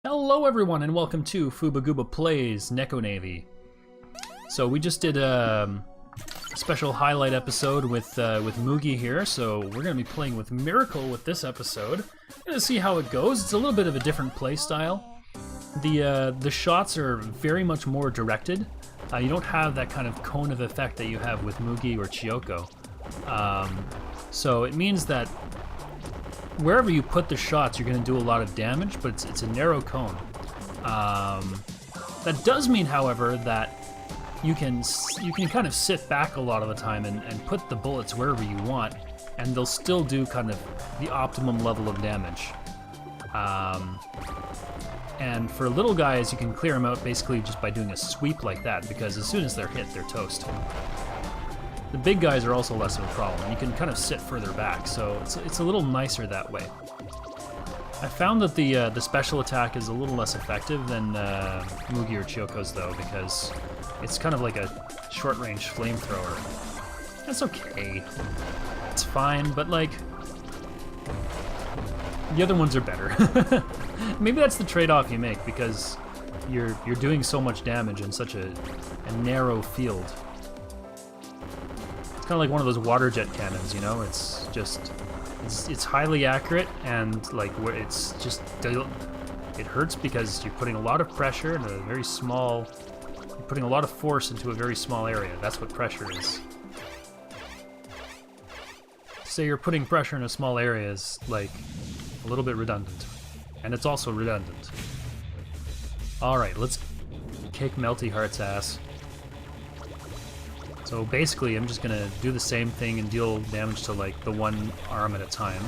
Hello everyone and welcome to Foobagooba Plays Neko Navy. So we just did a special highlight episode with Mugi here, so we're going to be playing with Miracle with this episode. Gonna see how it goes. It's a little bit of a different play style. The shots are very much more directed. You don't have that kind of cone of effect that you have with Mugi or Chiyoko. So it means that wherever you put the shots, you're going to do a lot of damage, but it's a narrow cone. That does mean, however, that you can kind of sit back a lot of the time and put the bullets wherever you want, and they'll still do kind of the optimum level of damage. And for little guys, you can clear them out basically just by doing a sweep like that, because as soon as they're hit, they're toast. The big guys are also less of a problem. You can kind of sit further back, so it's a little nicer that way. I found that the special attack is a little less effective than Mugi or Chiyoko's though, because it's kind of like a short-range flamethrower. That's okay. It's fine, but like the other ones are better. Maybe that's the trade-off you make, because you're doing so much damage in such a narrow field. It's kind of like one of those water jet cannons, you know? It's just, it's highly accurate, and like where it's just, it hurts because you're putting a lot of pressure in a very small, you're putting a lot of force into a very small area. That's what pressure is. Say you're putting pressure in a small area is like a little bit redundant, and it's also redundant. All right, let's kick Melty Heart's ass. So basically, I'm just gonna do the same thing and deal damage to like the one arm at a time.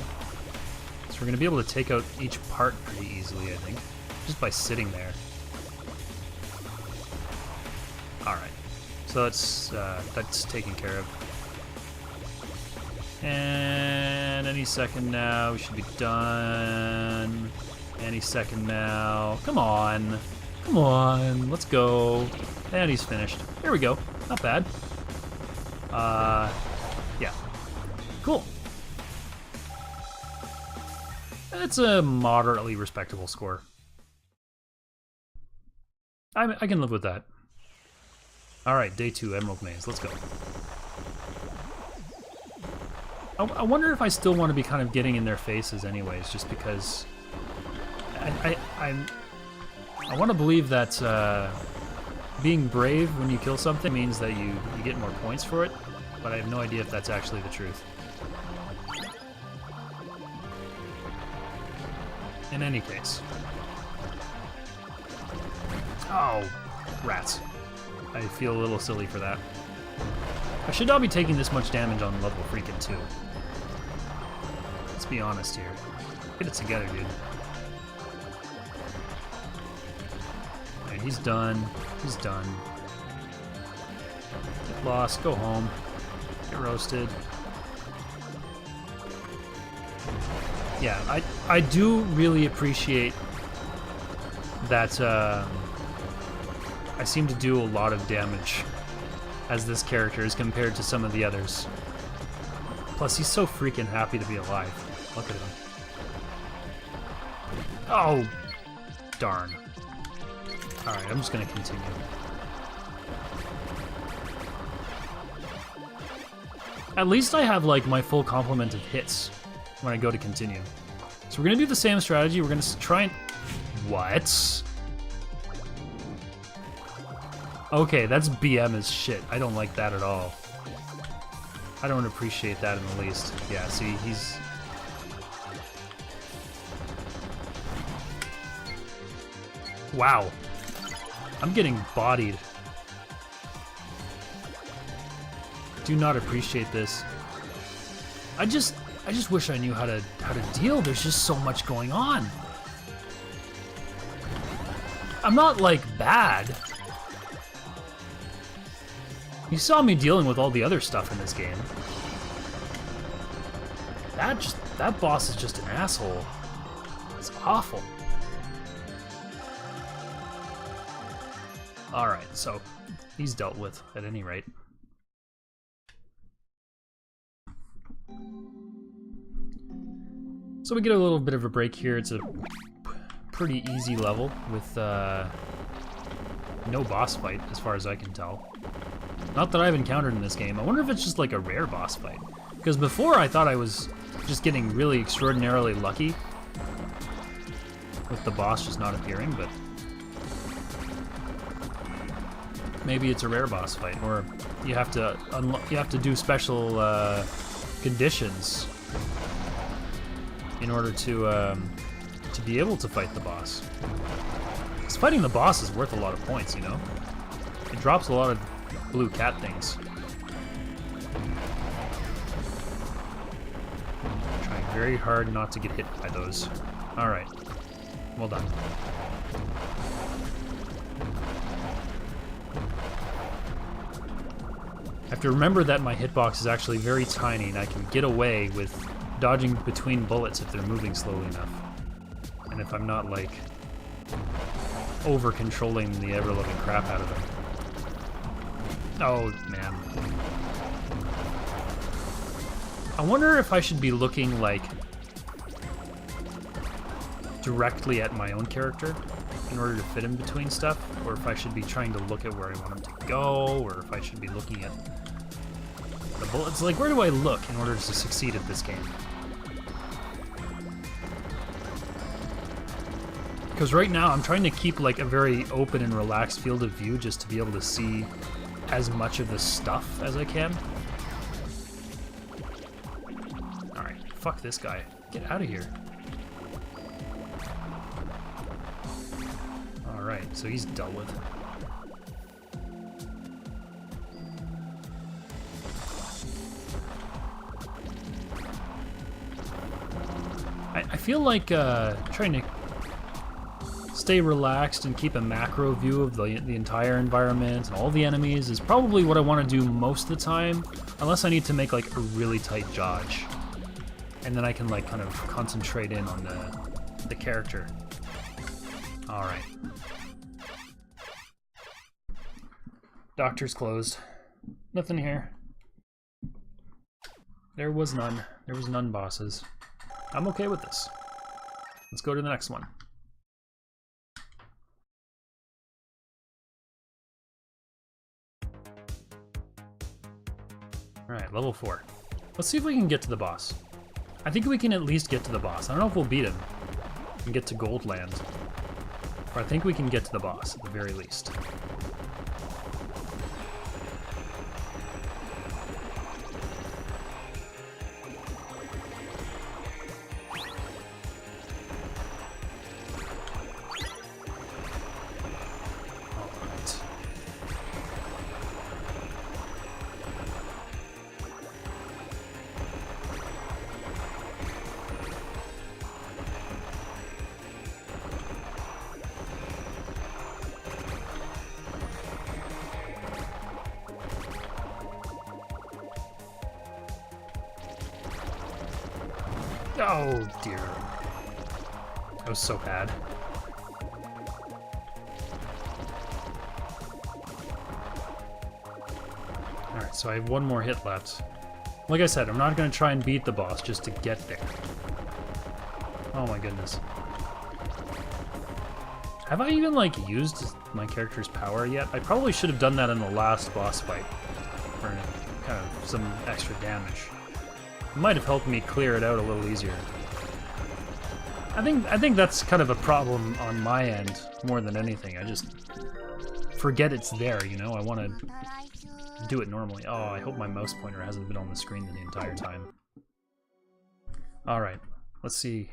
So we're gonna be able to take out each part pretty easily, I think, just by sitting there. All right, so that's taken care of. And any second now, we should be done. Any second now. Come on, come on, let's go. And he's finished. There we go. Not bad. Yeah. Cool. That's a moderately respectable score. I can live with that. Alright, day 2, Emerald Maze. Let's go. I wonder if I still want to be kind of getting in their faces anyways, just because I want to believe that being brave when you kill something means that you get more points for it, but I have no idea if that's actually the truth. In any case. Oh, rats. I feel a little silly for that. I should not be taking this much damage on level freaking 2. Let's be honest here. Get it together, dude. Alright, he's done. He's done. Get lost, go home. Get roasted. Yeah, I do really appreciate that I seem to do a lot of damage as this character as compared to some of the others. Plus, he's so freaking happy to be alive. Look at him. Oh, darn. Alright, I'm just gonna continue. At least I have like my full complement of hits when I go to continue. So we're gonna do the same strategy. We're gonna try and... What? Okay, that's BM as shit. I don't like that at all. I don't appreciate that in the least. Yeah, see, he's... Wow. I'm getting bodied. Do not appreciate this. I just wish I knew how to deal. There's just so much going on. I'm not like bad. You saw me dealing with all the other stuff in this game. That boss is just an asshole. It's awful. Alright, so he's dealt with at any rate. So we get a little bit of a break here. It's a pretty easy level with no boss fight, as far as I can tell. Not that I've encountered in this game. I wonder if it's just like a rare boss fight. Because before I thought I was just getting really extraordinarily lucky with the boss just not appearing, but maybe it's a rare boss fight, or you have to do special conditions in order to be able to fight the boss. Because fighting the boss is worth a lot of points, you know? It drops a lot of blue cat things. Trying very hard not to get hit by those. Alright. Well done. I have to remember that my hitbox is actually very tiny and I can get away with dodging between bullets if they're moving slowly enough. And if I'm not, like, over-controlling the ever-loving crap out of them. Oh, man. I wonder if I should be looking, like, directly at my own character in order to fit in between stuff, or if I should be trying to look at where I want him to go, or if I should be looking at the bullets. Like, where do I look in order to succeed at this game? Because right now I'm trying to keep like a very open and relaxed field of view just to be able to see as much of the stuff as I can. Alright, fuck this guy. Get out of here. Alright, so he's dealt with. I feel like trying to stay relaxed and keep a macro view of the entire environment and all the enemies is probably what I want to do most of the time, unless I need to make like a really tight dodge. And then I can like kind of concentrate in on the character. Alright. Doctor's closed. Nothing here. There was none. There was none bosses. I'm okay with this. Let's go to the next one. Alright, level 4. Let's see if we can get to the boss. I think we can at least get to the boss. I don't know if we'll beat him and get to Goldland. But I think we can get to the boss, at the very least. Oh dear. That was so bad. Alright, so I have one more hit left. Like I said, I'm not going to try and beat the boss just to get there. Oh my goodness. Have I even, like, used my character's power yet? I probably should have done that in the last boss fight for kind of some extra damage. It might have helped me clear it out a little easier. I think that's kind of a problem on my end more than anything. I just forget it's there, you know? I want to do it normally. Oh, I hope my mouse pointer hasn't been on the screen the entire time. Alright, let's see.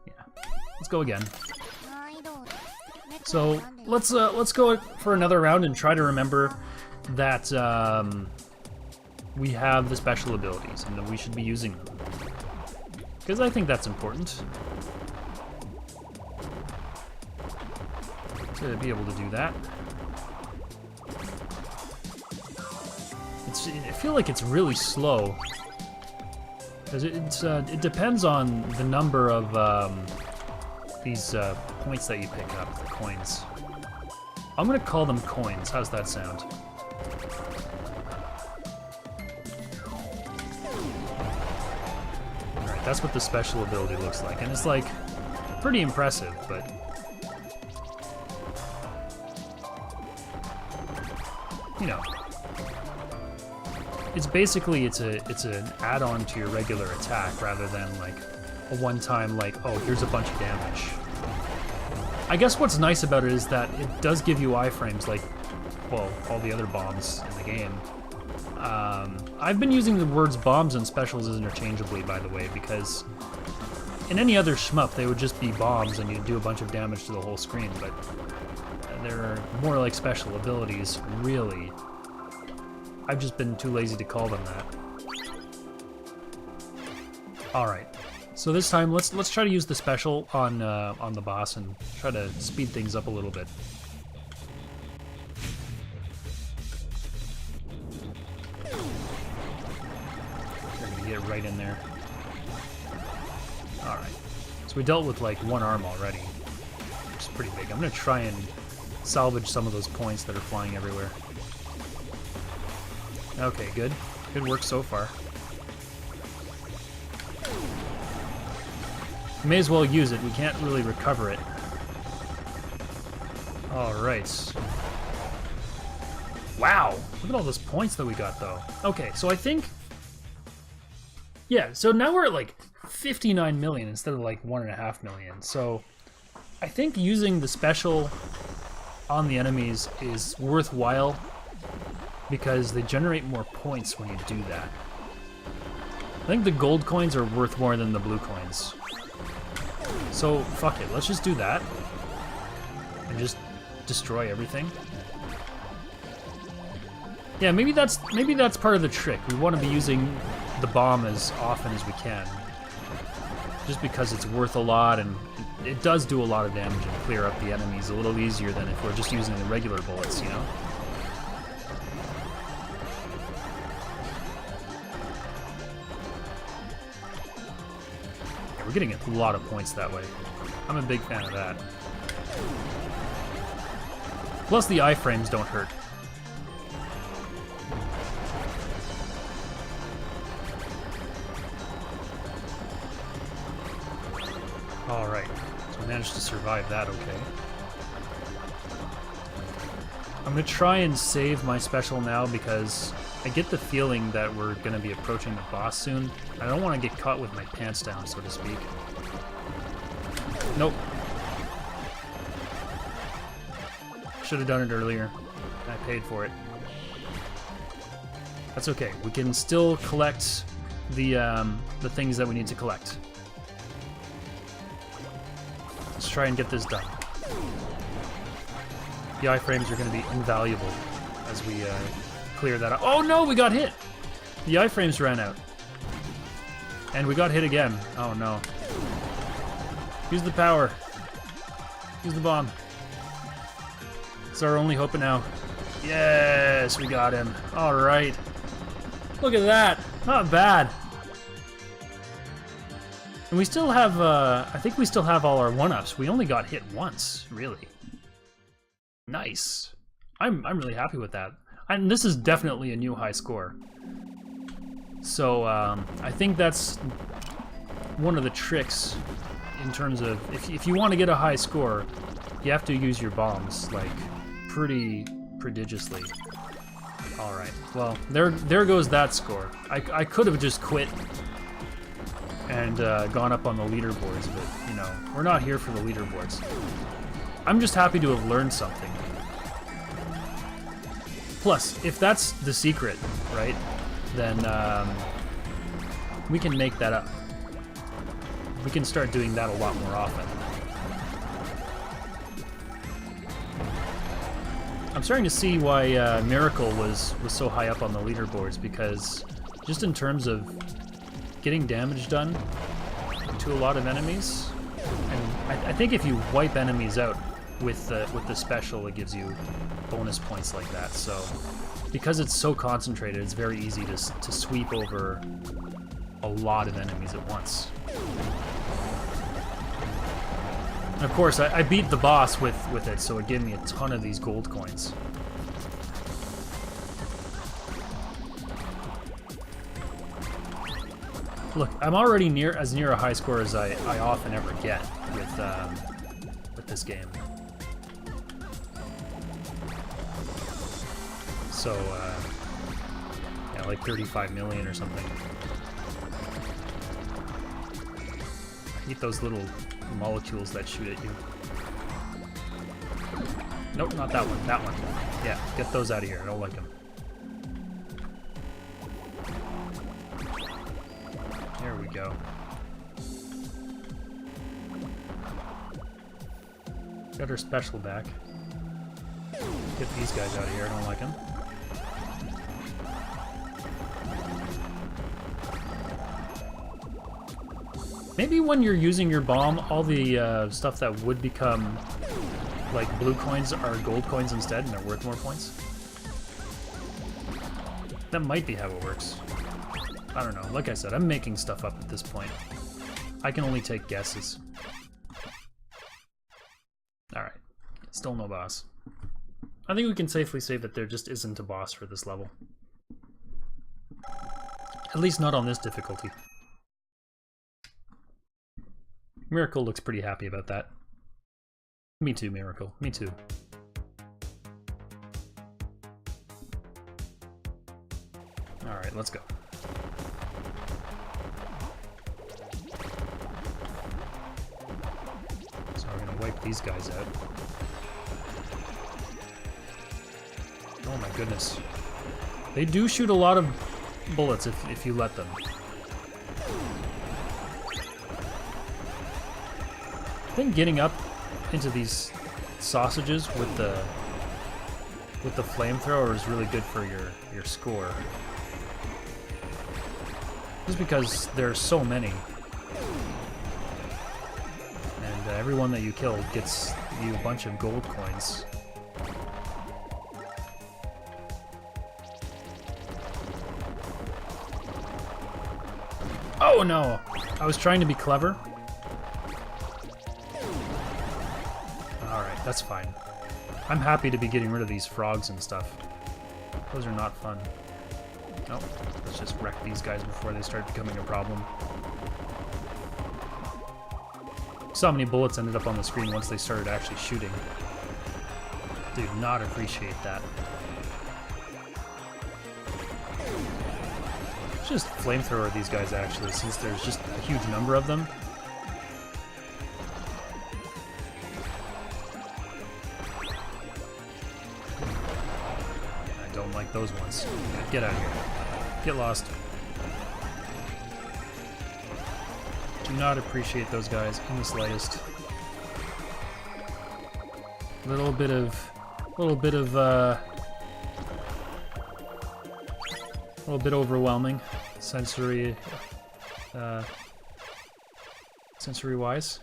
Yeah, let's go again. So, let's go for another round and try to remember that we have the special abilities and that we should be using them. Because I think that's important. To be able to do that. I feel like it's really slow. Because it depends on the number of these points that you pick up, the coins. I'm gonna call them coins. How's that sound? Alright, that's what the special ability looks like. And it's like pretty impressive, but you know, it's basically it's an add-on to your regular attack rather than like a one-time like, oh, here's a bunch of damage. I guess what's nice about it is that it does give you iframes like, well, all the other bombs in the game. I've been using the words bombs and specials interchangeably, by the way, because in any other shmup they would just be bombs and you'd do a bunch of damage to the whole screen, but they're more like special abilities, really. I've just been too lazy to call them that. Alright, so this time let's try to use the special on the boss and try to speed things up a little bit. Get right in there. Alright. So we dealt with like one arm already, which is pretty big. I'm gonna try and salvage some of those points that are flying everywhere. Okay, good. Good work so far. May as well use it. We can't really recover it. Alright. Wow! Look at all those points that we got, though. Okay, so I think... yeah, so now we're at like 59 million instead of like 1.5 million. So I think using the special on the enemies is worthwhile because they generate more points when you do that. I think the gold coins are worth more than the blue coins. So fuck it, let's just do that and just destroy everything. Yeah, maybe that's part of the trick. We want to be using the bomb as often as we can, just because it's worth a lot and it does do a lot of damage and clear up the enemies a little easier than if we're just using the regular bullets, you know? Yeah, we're getting a lot of points that way. I'm a big fan of that. Plus the iframes don't hurt. Alright, so we managed to survive that okay. I'm gonna try and save my special now because I get the feeling that we're gonna be approaching the boss soon. I don't want to get caught with my pants down, so to speak. Nope. Should have done it earlier. I paid for it. That's okay. We can still collect the things that we need to collect. Let's try and get this done. The iframes are going to be invaluable as we clear that out. Oh no, we got hit! The iframes ran out. And we got hit again. Oh no. Use the power. Use the bomb. It's our only hope now. Yes, we got him. Alright. Look at that. Not bad. And we still have, I think we still have all our 1-ups. We only got hit once, really. Nice. I'm really happy with that. And this is definitely a new high score. So, I think that's one of the tricks in terms of, if you want to get a high score, you have to use your bombs, like, pretty prodigiously. Alright, well, there goes that score. I could have just quit and gone up on the leaderboards, but, you know, we're not here for the leaderboards. I'm just happy to have learned something. Plus, if that's the secret, right, then we can make that up. We can start doing that a lot more often. I'm starting to see why Miracle was so high up on the leaderboards, because just in terms of getting damage done to a lot of enemies, and I think if you wipe enemies out with the special, it gives you bonus points like that. So because it's so concentrated, it's very easy to sweep over a lot of enemies at once. And of course, I beat the boss with it, so it gave me a ton of these gold coins. Look, I'm already as near a high score as I often ever get with this game. So, yeah, like 35 million or something. I hate those little molecules that shoot at you. Nope, not that one. That one. Yeah, get those out of here. I don't like them. There we go. Got her special back. Get these guys out of here. I don't like them. Maybe when you're using your bomb, all the stuff that would become like blue coins are gold coins instead, and they're worth more points. That might be how it works. I don't know. Like I said, I'm making stuff up at this point. I can only take guesses. Alright. Still no boss. I think we can safely say that there just isn't a boss for this level. At least not on this difficulty. Miracle looks pretty happy about that. Me too, Miracle. Me too. Alright, let's go. So we're gonna wipe these guys out. Oh my goodness. They do shoot a lot of bullets if you let them. I think getting up into these sausages with the flamethrower is really good for your score. Just because there's so many. And every one that you kill gets you a bunch of gold coins. Oh no! I was trying to be clever. Alright, that's fine. I'm happy to be getting rid of these frogs and stuff. Those are not fun. Nope. Let's just wreck these guys before they start becoming a problem. Saw how many bullets ended up on the screen once they started actually shooting. Did not appreciate that. Just flamethrower these guys actually, since there's just a huge number of them. I don't like those ones. Get out of here. Get lost. Do not appreciate those guys in the slightest. Little bit of a little bit overwhelming, sensory-wise.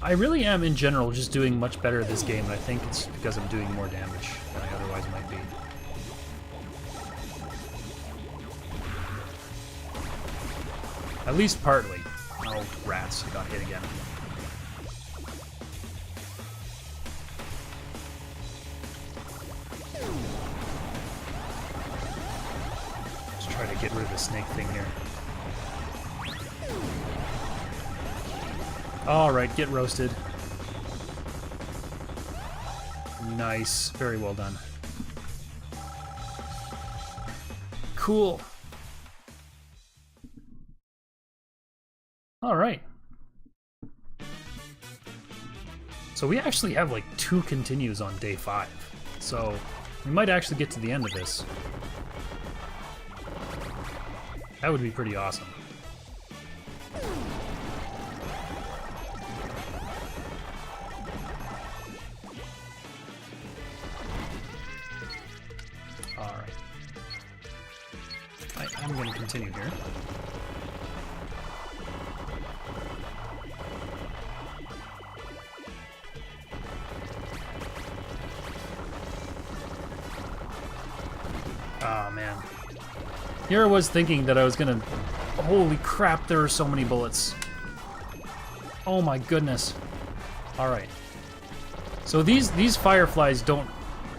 I really am, in general, just doing much better this game, and I think it's because I'm doing more damage than I otherwise might be. At least partly. Oh, rats, I got hit again. Try to get rid of the snake thing here. Alright, get roasted. Nice. Very well done. Cool. Alright. So we actually have like 2 continues on day 5. So we might actually get to the end of this. That would be pretty awesome. Alright. I'm going to continue here. Oh, man. Here I was thinking that I was gonna... Holy crap, there are so many bullets. Oh my goodness. Alright. So these fireflies don't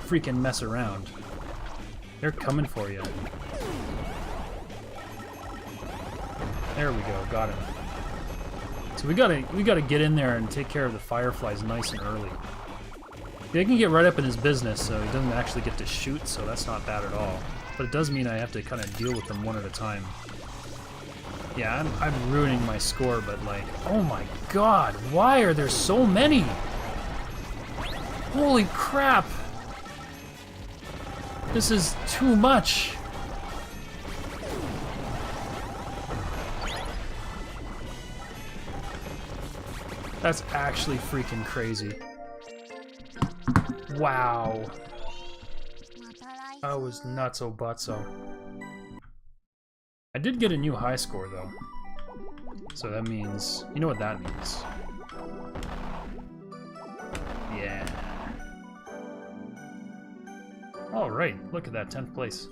freaking mess around. They're coming for you. There we go, got him. So we gotta get in there and take care of the fireflies nice and early. I can get right up in his business, so he doesn't actually get to shoot, so that's not bad at all. But it does mean I have to kind of deal with them one at a time. Yeah, I'm ruining my score, but like, oh my god, why are there so many? Holy crap! This is too much! That's actually freaking crazy. Wow. That was nutso butso. I did get a new high score though. So that means, you know what that means. Yeah. Alright, look at that, 10th place.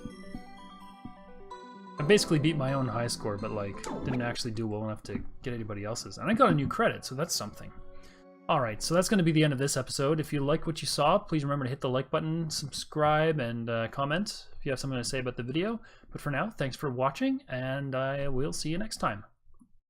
I basically beat my own high score, but like, didn't actually do well enough to get anybody else's. And I got a new credit, so that's something. Alright, so that's going to be the end of this episode. If you like what you saw, please remember to hit the like button, subscribe, and comment if you have something to say about the video. But for now, thanks for watching, and I will see you next time.